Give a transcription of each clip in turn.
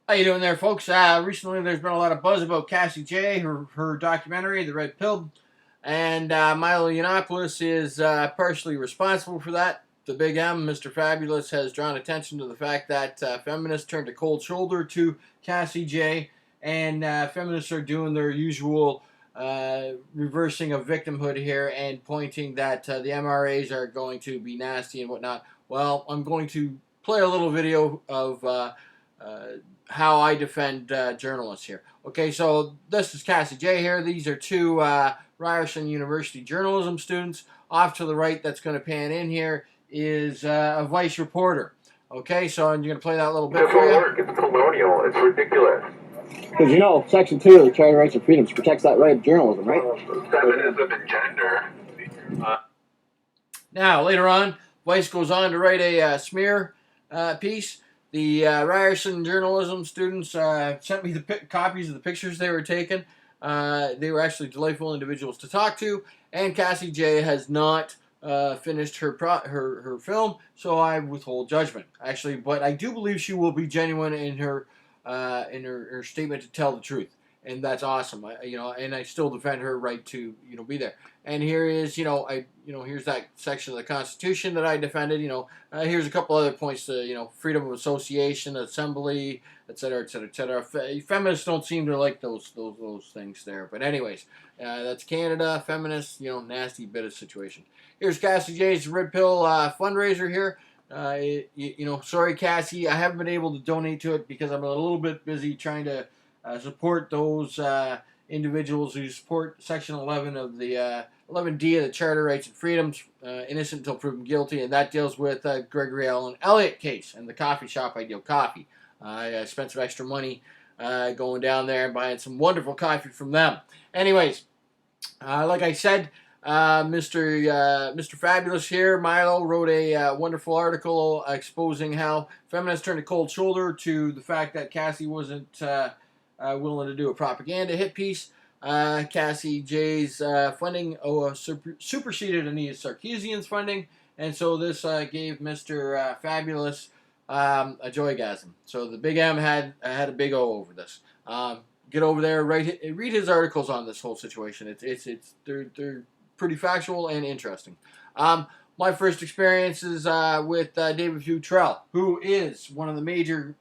How you doing there, folks? Recently, there's been a lot of buzz about Cassie Jaye, her documentary, The Red Pill, and Milo Yiannopoulos is partially responsible for that. The Big M, Mr. Fabulous, has drawn attention to the fact that feminists turned a cold shoulder to Cassie Jaye, and feminists are doing their usual reversing of victimhood here and pointing that the MRAs are going to be nasty and whatnot. Well, I'm going to play a little video of uh, how I defend journalists here. Okay, so this is Cassie Jaye here. These are two Ryerson University journalism students. Off to the right, that's going to pan in here, is a Vice reporter. Okay, so I'm going to play that little bit for you. Work. It's colonial. It's ridiculous. Because you know, Section 2 of the Charter of Rights and Freedoms protects that right of journalism, right? Feminism and gender. Now, later on, Vice goes on to write a smear piece. The Ryerson journalism students sent me the copies of the pictures they were taking. They were actually delightful individuals to talk to, and Cassie Jaye has not finished her film, so I withhold judgment. Actually, but I do believe she will be genuine in her statement to tell the truth, and that's awesome. And I still defend her right to be there. And here is here's that section of the Constitution that I defended. Here's a couple other points to freedom of association, assembly, etc., etc., etc. Feminists don't seem to like those things there. But anyways, that's Canada. Feminists, nasty bit of situation. Here's Cassie Jaye's Red Pill fundraiser here. Sorry, Cassie, I haven't been able to donate to it because I'm a little bit busy trying to support those individuals who support Section 11 of the 11D of the Charter of Rights and Freedoms, innocent until proven guilty, and that deals with Gregory Allen Elliott case and the coffee shop Ideal Coffee. I spent some extra money going down there and buying some wonderful coffee from them. Anyways, like I said, Mr. Fabulous here, Milo, wrote a wonderful article exposing how feminists turned a cold shoulder to the fact that Cassie wasn't willing to do a propaganda hit piece. Cassie Jaye's funding superseded Anita Sarkeesian's funding, and so this gave Mr. Fabulous a joygasm. So the Big M had a big O over this. Get over there, read his articles on this whole situation. They're pretty factual and interesting. My first experience is with David Futrelle, who is one of the major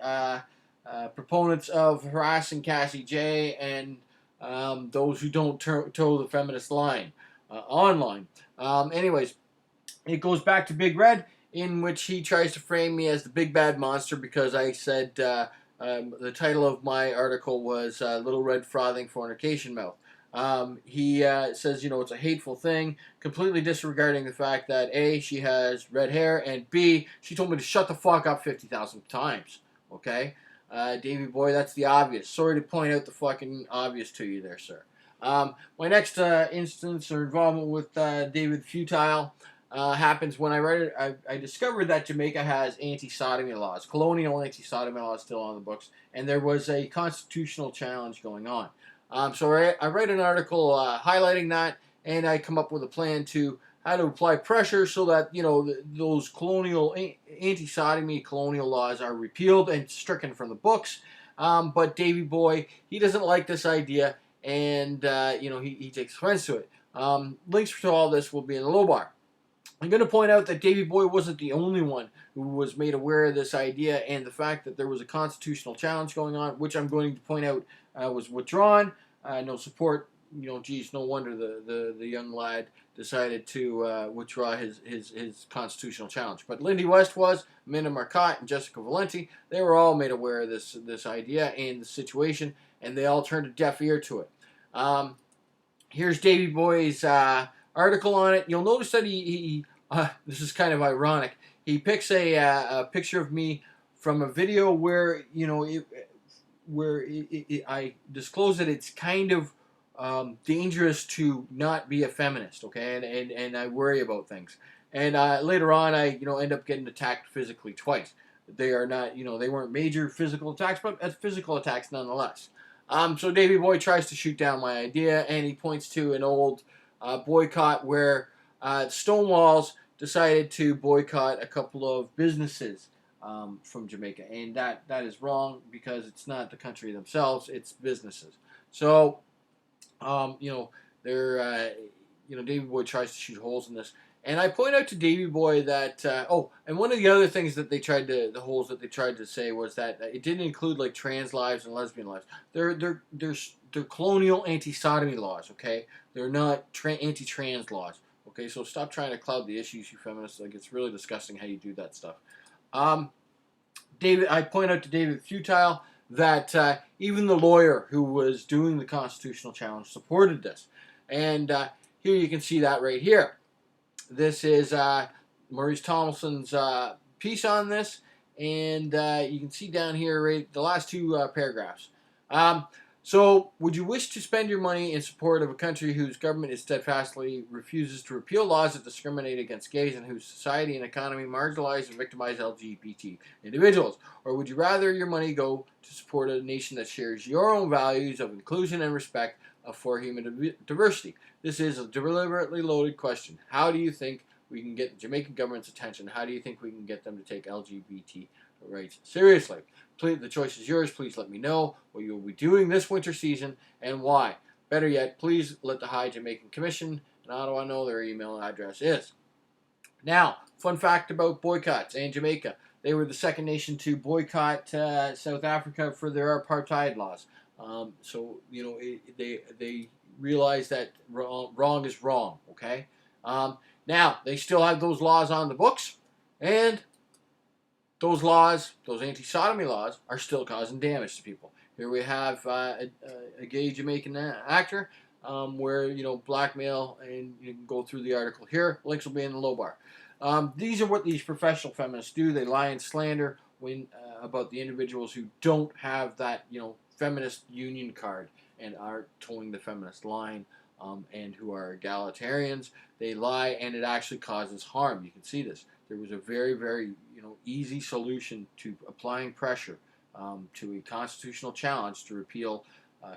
proponents of harassing Cassie Jaye and those who don't toe the feminist line online. Anyways, it goes back to Big Red, in which he tries to frame me as the big bad monster because I said the title of my article was Little Red Frothing Fornication Mouth. He says, it's a hateful thing, completely disregarding the fact that A, she has red hair, and B, she told me to shut the fuck up 50,000 times. Okay? Davey boy, that's the obvious. Sorry to point out the fucking obvious to you there, sir. My next instance or involvement with David Futile happens when I discovered that Jamaica has anti-sodomy laws, colonial anti-sodomy laws still on the books, and there was a constitutional challenge going on. So I write an article highlighting that, and I come up with a plan to how to apply pressure so that those colonial anti-sodomy colonial laws are repealed and stricken from the books. But Davy Boy, he doesn't like this idea, and he takes offense to it. Links to all this will be in the low bar. I'm going to point out that Davy Boy wasn't the only one who was made aware of this idea and the fact that there was a constitutional challenge going on, which I'm going to point out was withdrawn. No support. Geez, no wonder the young lad decided to withdraw his constitutional challenge. But Lindy West was, Amanda Marcotte, and Jessica Valenti. They were all made aware of this idea and the situation, and they all turned a deaf ear to it. Here's Davy Boy's article on it. You'll notice that he this is kind of ironic. He picks a picture of me from a video where I disclose that it's kind of dangerous to not be a feminist, okay, and I worry about things. And later on, I end up getting attacked physically twice. They are not, they weren't major physical attacks, but physical attacks nonetheless. So Davy Boy tries to shoot down my idea, and he points to an old boycott where Stonewalls decided to boycott a couple of businesses from Jamaica, and that is wrong because it's not the country themselves; it's businesses. So, you know, they're Davy Boy tries to shoot holes in this, and I point out to Davy Boy that and one of the other things that the holes that they tried to say was that it didn't include like trans lives and lesbian lives. They're colonial anti-sodomy laws. Okay, they're not anti-trans laws. Okay, so stop trying to cloud the issues, you feminists. Like, it's really disgusting how you do that stuff. Um, I point out to David Futrelle that even the lawyer who was doing the constitutional challenge supported this. And here you can see that right here. This is Maurice Tomlinson's piece on this, and you can see down here right the last two paragraphs. So, would you wish to spend your money in support of a country whose government is steadfastly refuses to repeal laws that discriminate against gays and whose society and economy marginalize and victimize LGBT individuals? Or would you rather your money go to support a nation that shares your own values of inclusion and respect for human diversity? This is a deliberately loaded question. How do you think we can get the Jamaican government's attention? How do you think we can get them to take LGBT rights seriously? Please, the choice is yours. Please let me know what you will be doing this winter season and why. Better yet, please let the High Jamaican Commission in Ottawa know their email address is. Now, fun fact about boycotts and Jamaica. They were the second nation to boycott South Africa for their apartheid laws. So, you know, they realize that wrong is wrong, okay? Now, they still have those laws on the books, and those laws, those anti-sodomy laws, are still causing damage to people. Here we have a gay Jamaican actor where, you know, blackmail, and you can go through the article here. Links will be in the low bar. These are what these professional feminists do. They lie and slander about the individuals who don't have that, you know, feminist union card and are towing the feminist line, and who are egalitarians. They lie, and it actually causes harm. You can see this. There was a very, very, you know, easy solution to applying pressure to a constitutional challenge to repeal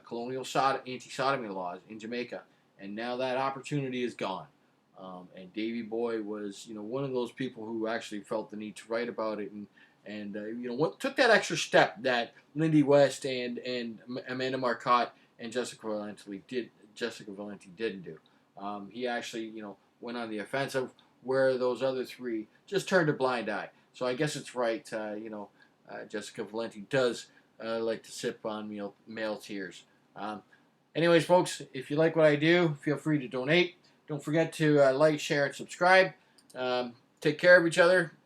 colonial anti-sodomy laws in Jamaica, and now that opportunity is gone. And Davy Boy was, you know, one of those people who actually felt the need to write about it, and you know, what took that extra step that Lindy West and Amanda Marcotte and Jessica Valenti didn't do. He actually, you know, went on the offensive, where those other three just turned a blind eye. So I guess it's right, you know, Jessica Valenti does like to sip on male tears. Anyways, folks, if you like what I do, feel free to donate. Don't forget to like, share, and subscribe. Take care of each other.